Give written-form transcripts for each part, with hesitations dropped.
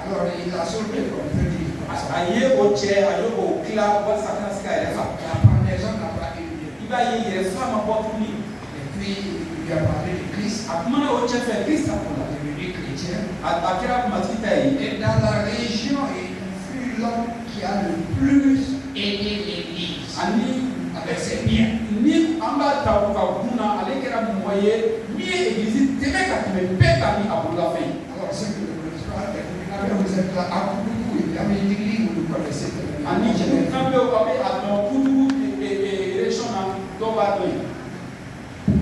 Alors il a sauvé comme peut dire. La pendaison n'a pas eu lieu. Et puis il lui a parlé de Christ. Il est devenu chrétien. Et dans la région, il fut l'homme qui a le plus aidé l'Église avec ses biens. Alors, c'est que le principal vous êtes là à Koudougou, il y avait une église, vous le connaissez.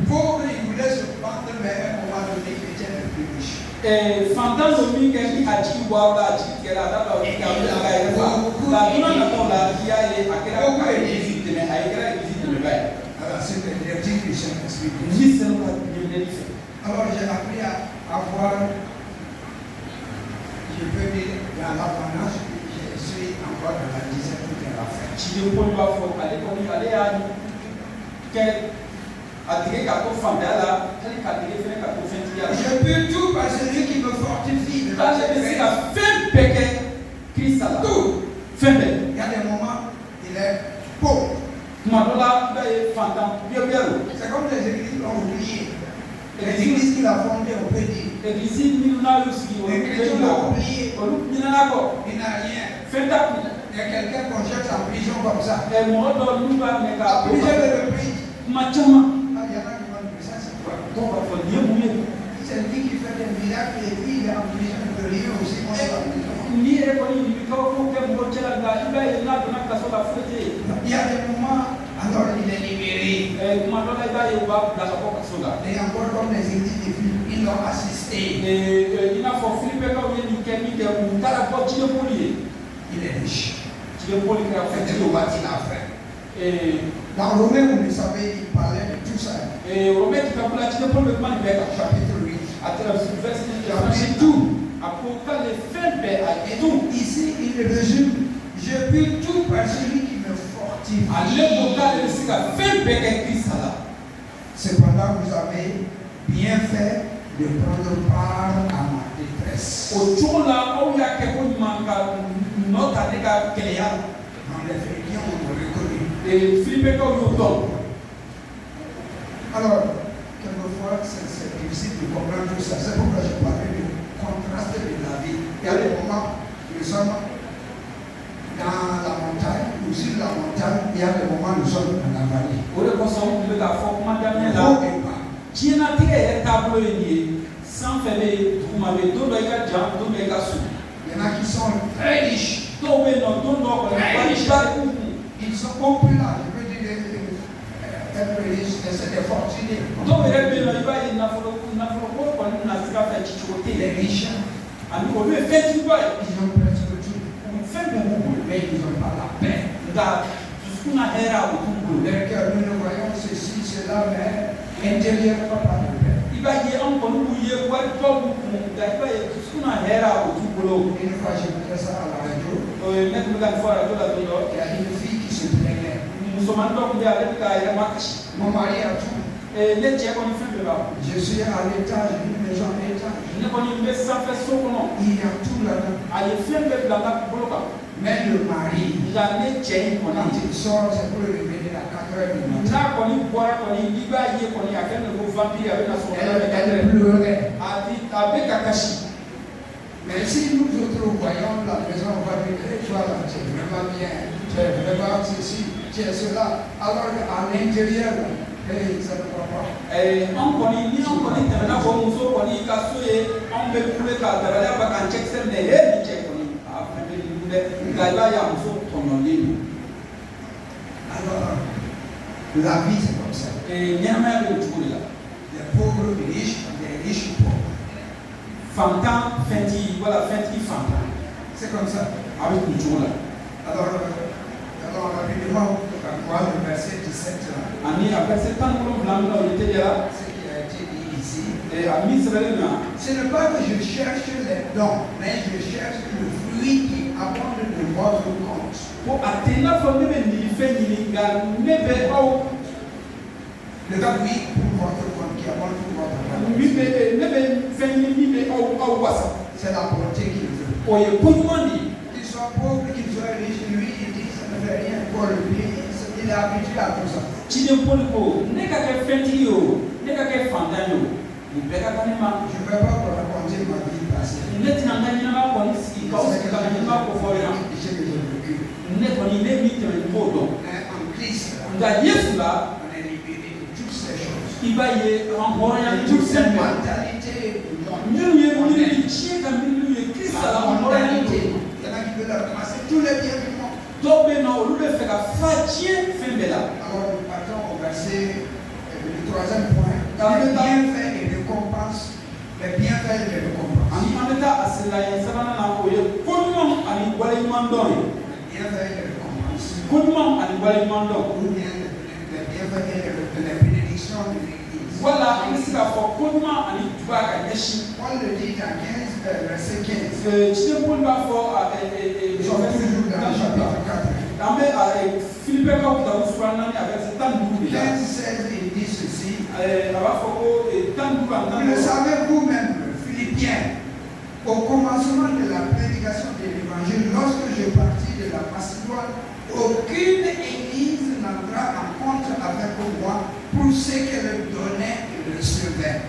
Pauvre, il voulait se battre, mais à un moment donné, il était le plus riche. Alors, c'est le directif du Saint-Esprit. Alors, j'ai appris à avoir, je peux dire, dans l'abondance, je suis encore dans la dizaine de la fin. Je peux tout par celui qui me fortifie. Tout. Il y a des moments, il est pauvre. C'est comme les églises l'ont oublié. Les églises qu'il a fondées, on peut dire. Les chrétiens l'ont oublié. Il n'a rien. Il y a quelqu'un qu'on jette en prison comme ça. À plusieurs reprises. Il y en a qui vont dire ça, c'est quoi? C'est lui qui fait des miracles et puis il est en prison de rien aussi. Il y a des moments, alors il est libéré. Et encore comme les églises de Philippe, ils l'ont assisté. Il est riche. C'est le droit qu'il a fait. Dans Romains, vous le savez, il parlait de tout ça. Chapitre 8. Chapitre tout. Et donc, ici, il résume. Je puis tout par celui qui me fortifie. Cependant, vous avez bien fait de prendre part à ma détresse. Dans les réunions, on me reconnaît. Alors, quelquefois, c'est difficile de comprendre tout ça. C'est pourquoi je parlais du contraste de la vie. Il y a des moments, nous sommes dans la montagne, ou sur la montagne, il y a des moments, nous sommes dans la vallée. Il y en a qui sont très riches. Ils sont populaires, je veux dire, être riche, c'est des fortunés. Les riches, ils ont presque tout. Mais ils n'ont pas la paix. Les cœurs, nous ne voyons ceci, cela, mais intérieurement pas de paix. Une fois, je mettais ça à la radio. Il y a une fille qui se plaignait. Mon mari a tout. Je suis à l'étage, une maison à l'étage. Il y a tout là-dedans. Mais le mari, quand il sort, c'est pour le réveiller à 4h du matin. Elle pleurait. Mais si nous autres voyons la maison, on va dire, toi là, tu es vraiment bien, tu es vraiment ceci, tu es cela. Alors qu'à l'intérieur, ça ne va pas. Alors, la vie c'est comme ça. Les pauvres riches, les riches pauvres. C'est comme ça. Alors rapidement, on va voir le verset 17 là. Ce qui a été dit ici. Ce n'est pas que je cherche les dons, mais je cherche le fruit qui abonde de votre compte. Le fruit pour votre compte, qui abonde pour votre compte. C'est la bonté qu'il veut. Qu'il soit pauvre, qu'il soit riche, lui, il dit ça ne fait rien pour lui. Il est habitué à tout ça. Je ne vais pas vous raconter ma vie passée. C'est ce que j'ai vécu. En Christ, on est libéré de toutes ces choses. Toutes ces mentalités du monde. La mentalité. Il y en a qui veulent ramasser tous les biens du monde. Alors nous partons au verset du 3e point. Les bienfaits et récompenses. Les bienfaits et les récompenses. Les bienfaits et les récompenses. Ou bien les bienfaits et les bénédictions de l'Église. Voilà, Paul le dit dans 15, verset 15. Nous sommes toujours dans le chapitre 4. 15, 16, il dit ceci. Vous le savez vous-même, Philippiens, au commencement de la prédication de l'Évangile, lorsque je partis de la Macédoine, aucune église n'entra en compte avec moi pour ce qu'elle donnait et recevait.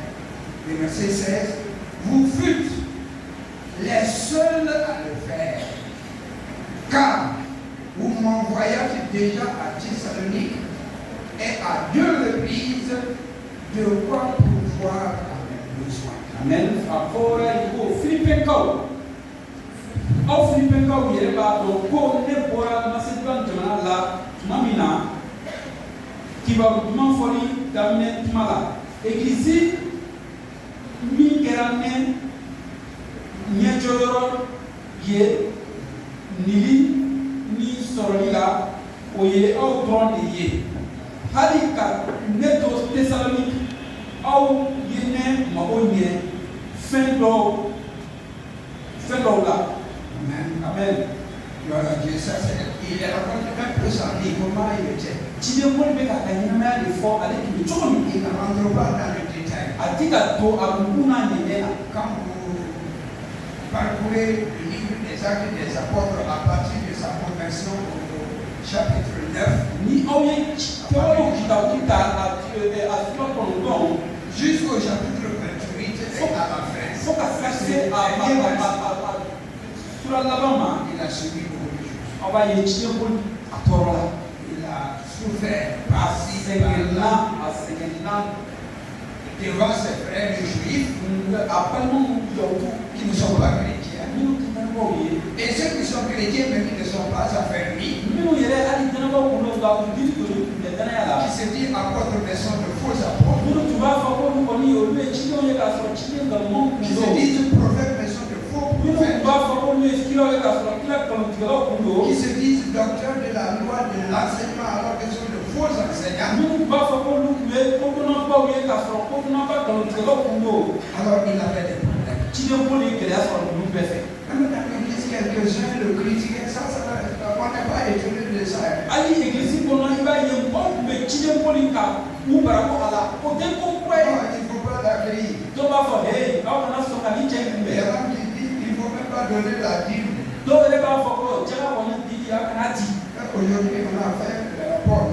Le verset 16, vous fûtes les seuls à le faire, car vous m'envoyâtes déjà à Thessalonique et à 2 reprises de quoi pouvoir à mes besoins. Amen. Amen. Gloire à Dieu. Ça, il raconte un peu sa vie, comment il était. Il ne rentre pas dans le détail. Quand vous parcourez le livre des Actes des Apôtres à partir de sa conversion au chapitre 9, jusqu'au chapitre 28 et à la fin, il a subi beaucoup de choses. Il a souffert par-ci, par-là, devant ses frères juifs qui ne sont pas chrétiens. Et ceux qui sont chrétiens mais qui ne sont pas affermis, qui se disent apôtres mais sont de faux apôtres, qui se disent prophètes mais sont de faux prophètes, qui se disent docteurs de la loi de l'enseignement alors qu'ils sont de faux enseignants. Alors il avait des problèmes. Même dans l'église, quelques-uns le critiquaient, ça on n'est pas étonné de ça. Il ne faut pas l'accueillir. Il ne faut même pas donner la dîme. Aujourd'hui, on a fait le rapport.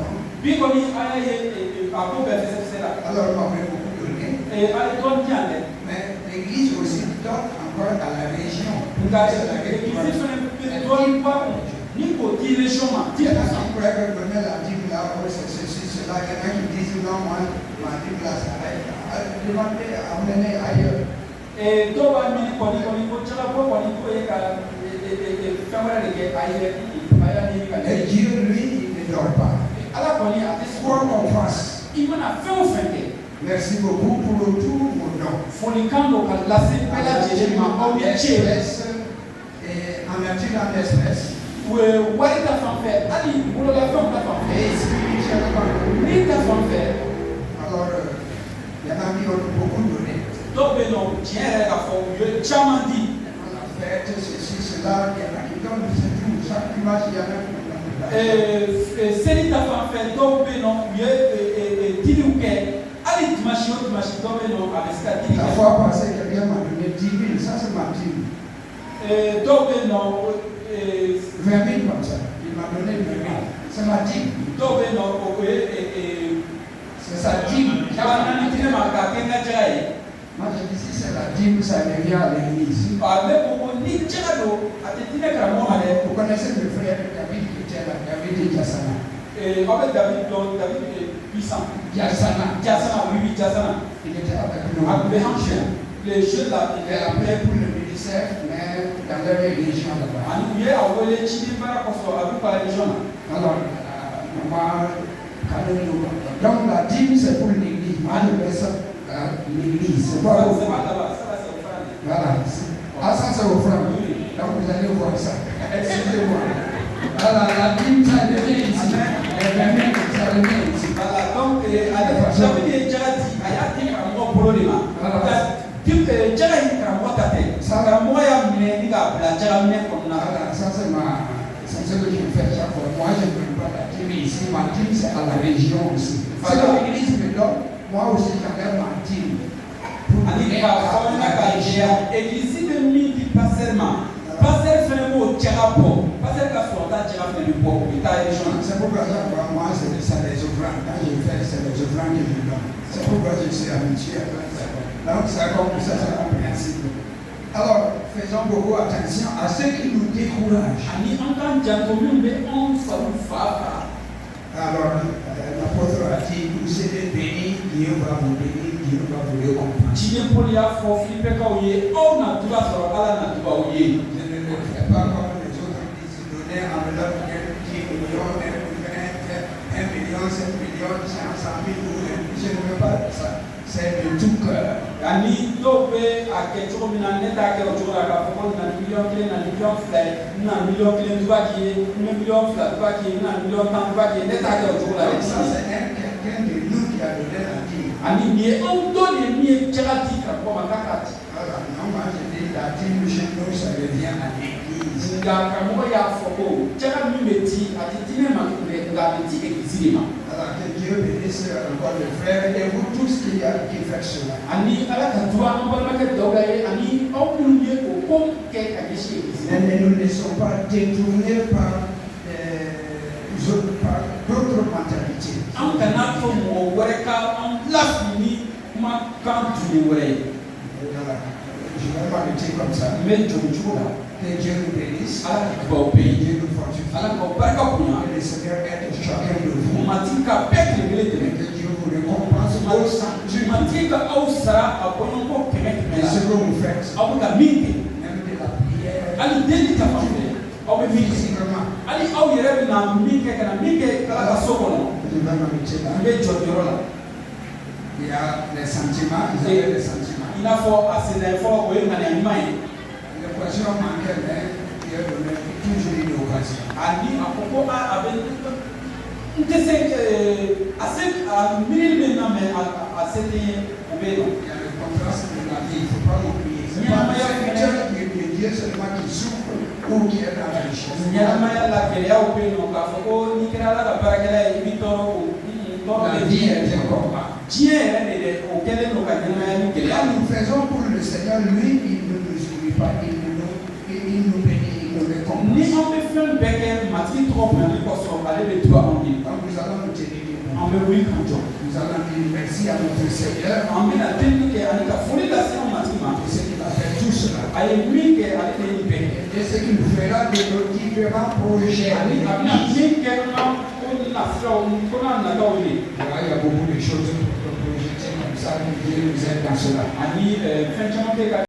Alors, on m'a beaucoup donné. Mais l'église aussi donne encore dans la région. Il y en a qui pourraient donner la dîme là, c'est ceci, cela. Il y en a qui disent non, moi, ma dîme là, ça va être amener ailleurs. Et Dieu, lui, il ne dort pas. Quoi qu'on fasse. Merci beaucoup pour le tour, mon nom. En nature, en espèce. Et spirituellement. Alors, il y en a qui ont beaucoup donné. On a fait ceci, cela, il y en a qui donnent c'est tout. Chaque dimanche, il y en a qui donnent. Et La fois passée, quelqu'un m'a donné 10 000, ça c'est ma dîme. 20 000 comme ça. Il m'a donné 20 000. C'est ma dîme. C'est sa dîme. Moi je dis si c'est la dîme, ça revient à l'église. Vous connaissez le frère David qui était là, David Diasana. Diasana, oui, Diasana. Il était avec nous. Les jeunes là, il est appelé pour le ministère, mais dans leur religion là-bas. Alors, donc la dîme c'est pour l'église. Moi je mets ça à l'église. C'est pas au frère. Voilà. Ah, ça c'est au frère. Donc vous allez voir ça. Excusez-moi. Voilà, la dîme ça devient ici. Ça devient ici. Voilà, donc, ça c'est ce que je fais chaque fois. Moi je ne veux pas la dîme ici, ma dîme c'est à la région aussi. C'est l'église me donne, moi aussi j'enlève ma dîme. C'est pourquoi moi c'est les offrandes. Quand je fais, c'est les offrandes que je donne. C'est pourquoi je suis habitué à faire ça. Donc c'est compréhensible. Alors, faisons beaucoup attention à ceux qui nous découragent. Alors, l'apôtre a dit, vous serez bénis, Dieu va vous bénir, Dieu va vous récompenser. Je ne le fais pas comme les autres disent, donner en l'homme 10 millions, 1 million, 5 millions, 500 000 euros. Je ne veux pas ça. C'est de tout cœur. Ça c'est quelqu'un de nous qui a donné la dîme. Alors, non, moi je dis la dîme chez nous, ça revient à l'église. Alors que Dieu bénisse encore le frère et vous tous qui faites cela. Ne nous laissons pas détourner par d'autres mentalités. Je vais m'arrêter comme ça. Que Dieu nous bénisse. Dieu nous fortifie. Que le Seigneur aide chacun de vous. Que Dieu vous récompense au centuple. Et ce que vous faites, même de la prière, physiquement. Il y a les sentiments, vous avez les sentiments. L'équation manquait, mais Dieu donne toujours une occasion. Il y a le contraste de la vie, il ne faut pas l'oublier. Ce n'est pas le Seigneur qui est Dieu seulement qui souffre ou qui est dans la richesse. La vie est un combat. Là, nous faisons pour le Seigneur, lui, il ne nous oublie pas, il nous bénit, il nous récompense. Donc nous allons nous tenir debout. Nous allons dire merci à notre Seigneur. C'est ce qu'il a fait tout cela. Et ce qu'il fera de nos différents projets. Il y a beaucoup de choses pour projeter comme ça. Dieu nous aide dans cela.